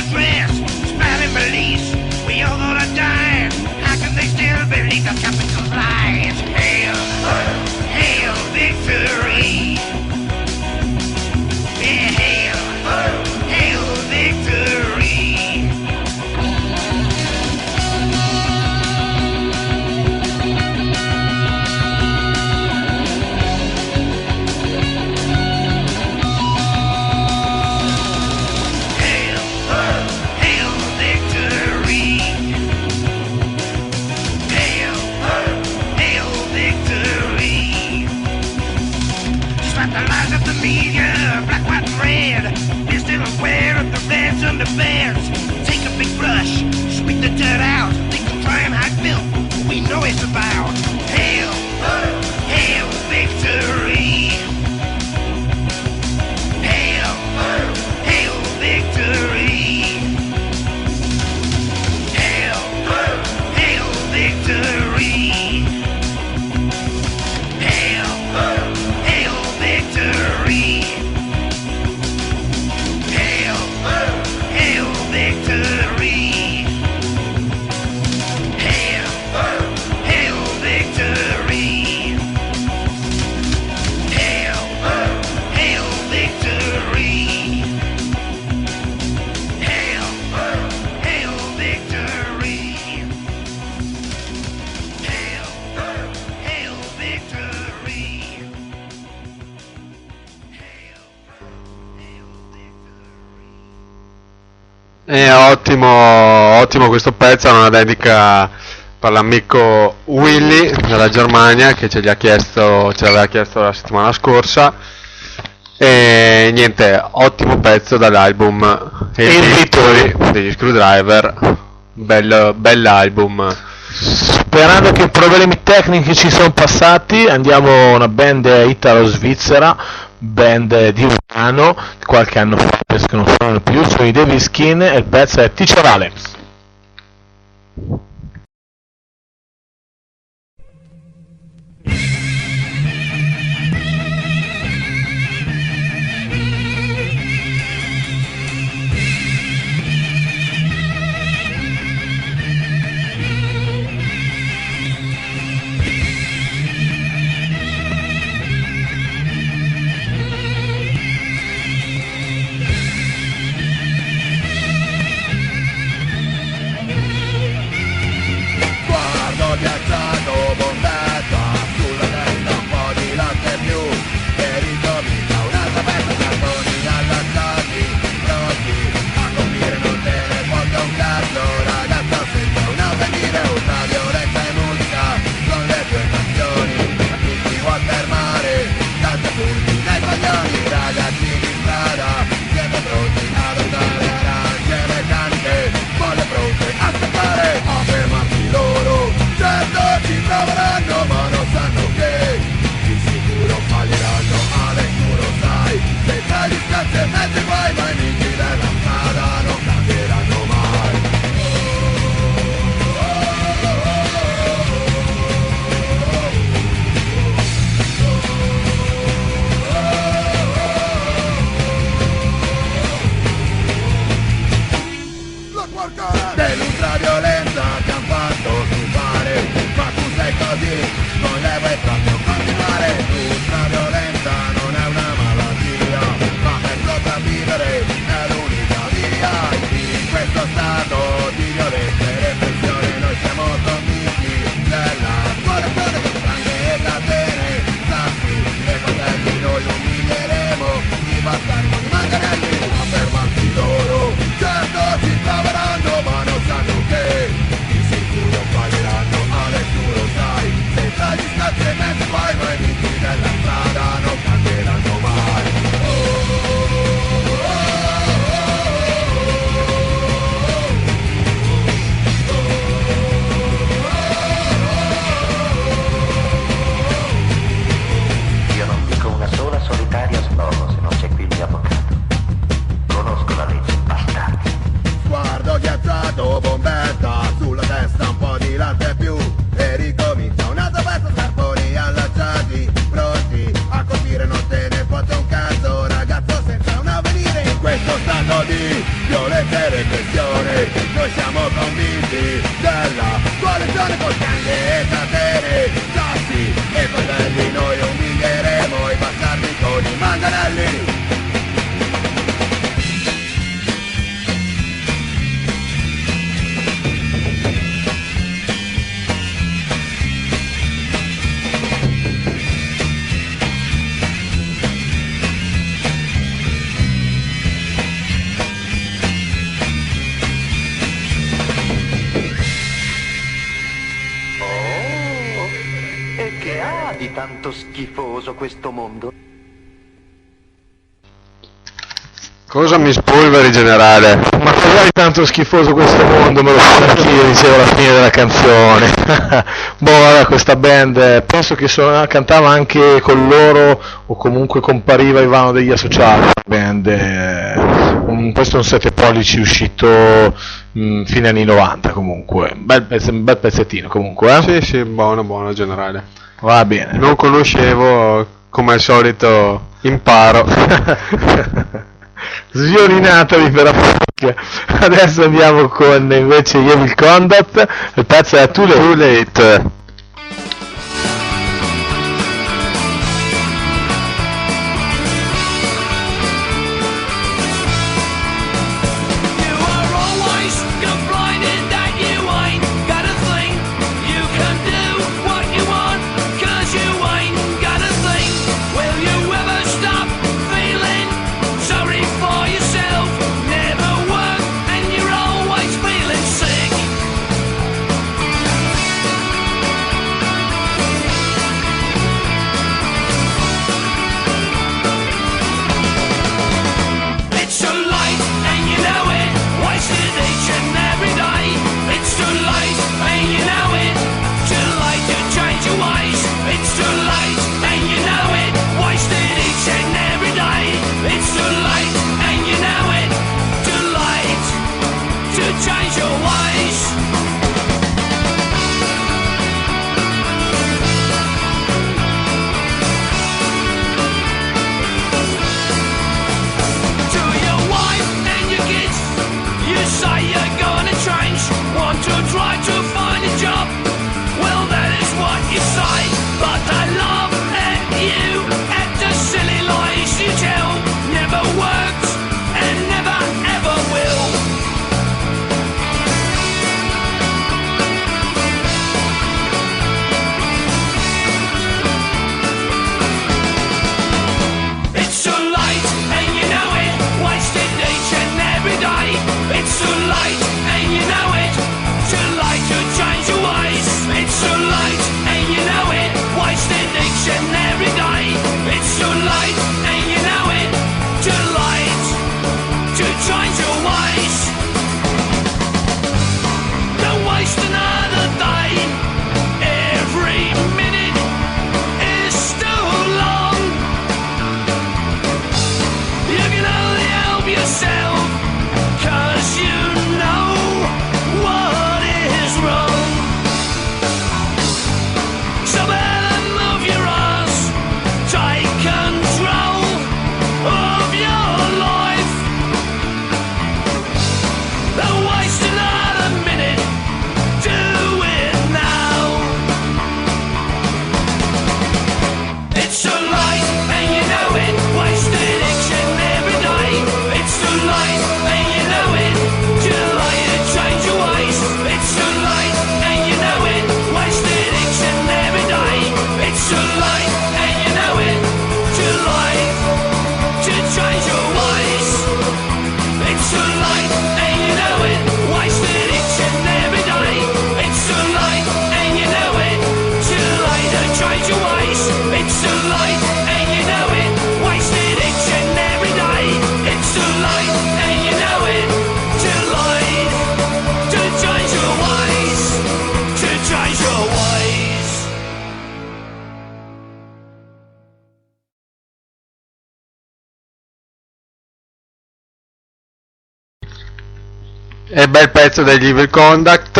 stress, spouting beliefs. We all gonna die. How can they still believe the capital lies? Hail, hail victory. Yeah, hail, hail victory. Black, white, and red. You're still aware of the reds and the bears. Take a big brush, sweep the dirt out. They can try and hide filth, but we know it's about. Hail, hail victory. Hail, hail victory. Hail, hail victory. Hail, hail victory. Hail, hail victory. Hail, hail victory. Hail, hail victory. Hail, hail victory. Hail, hail victory. Ottimo questo pezzo, è una dedica per l'amico Willy della Germania che ce l'aveva chiesto la settimana scorsa. E niente, ottimo pezzo dall'album Victory degli Screwdriver, bell'album. Sperando che i problemi tecnici ci sono passati, andiamo a una band italo-svizzera, band di Milano, qualche anno fa, penso che non suonano più, sono i Devil Skin e il pezzo è Teacher Alex. odio, violenza e repressione. Noi siamo convinti della coalizione con tende e catene, sassi e coltelli. Noi umilieremo i bastardi con i manganelli. Di tanto schifoso questo mondo. Cosa mi spolveri, generale? Ma cos'è di tanto schifoso questo mondo? Me lo so anch'io, dicevo alla fine della canzone. Boh, vabbè, questa band, penso che cantava anche con loro, o comunque compariva Ivano degli Associati, band, questo è un 7 pollici uscito fine anni 90 comunque, bel pezzettino comunque. Sì, sì, buono, generale. Va bene. Non conoscevo, come al solito imparo. Svioninatevi per la porca. Adesso andiamo con invece Evil Conduct, il pezzo è Too Late. E bel pezzo degli Evil Conduct,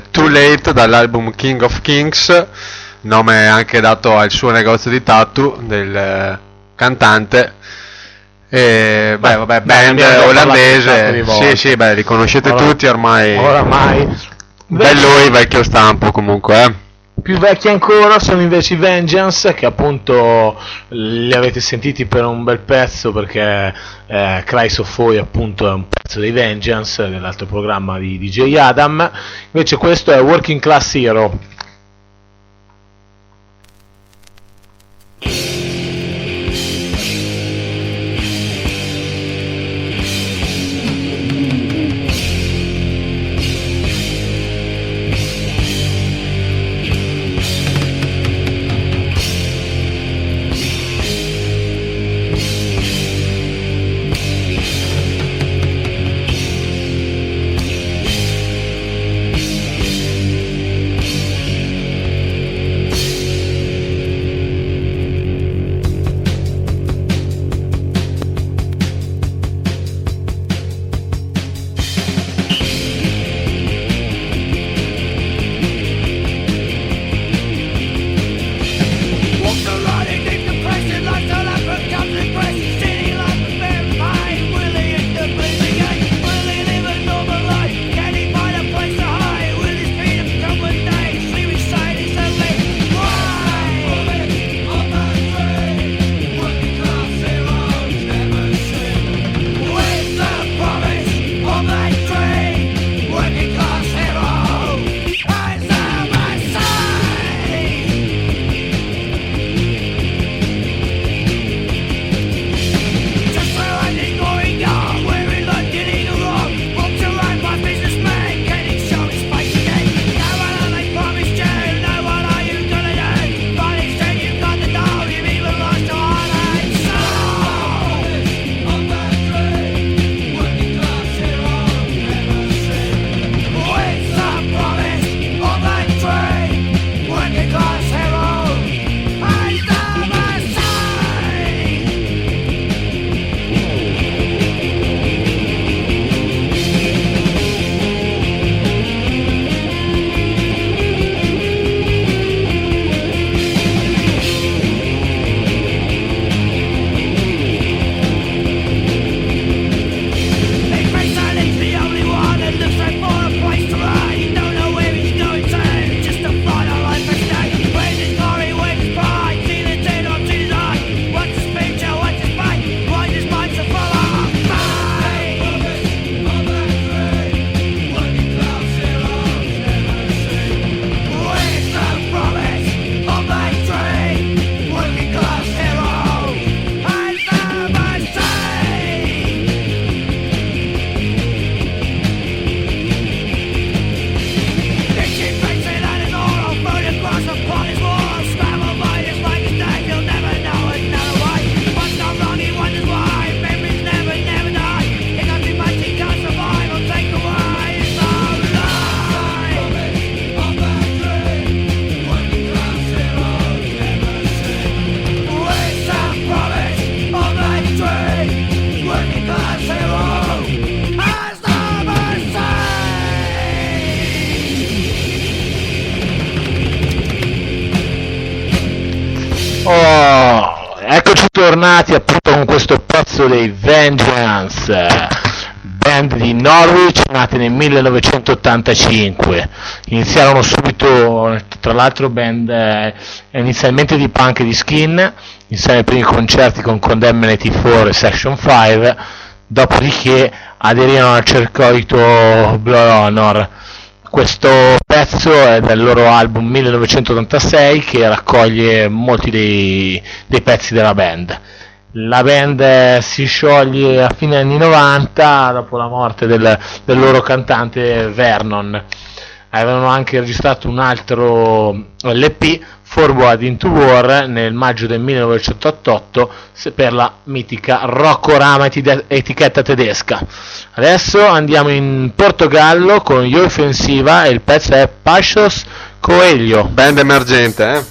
Too Late, dall'album King of Kings, nome anche dato al suo negozio di tattoo del cantante. Vabbè, band abbiamo olandese. parlato Sì, beh, li conoscete Ora- tutti ormai. Oramai. Bello vecchio stampo comunque, Più vecchi ancora sono invece i Vengeance, che appunto li avete sentiti per un bel pezzo, perché Cries of Foy appunto è un pezzo dei Vengeance, dell'altro programma di DJ Adam. Invece questo è Working Class Hero. Oh, eccoci tornati appunto con questo pezzo dei Vengeance, band di Norwich nati nel 1985. Iniziarono subito, tra l'altro band inizialmente di punk e di skin, iniziarono i primi concerti con Condemned 84 e Section 5, dopodiché aderirono al circuito Blood Honor. Questo pezzo è del loro album 1986 che raccoglie molti dei pezzi della band. La band si scioglie a fine anni 90 dopo la morte del loro cantante Vernon. Avevano anche registrato un altro LP, Forward into War, nel maggio del 1988 per la mitica Rockorama etichetta tedesca. Adesso andiamo in Portogallo con Io Offensiva e il pezzo è Passos Coelho. Band emergente,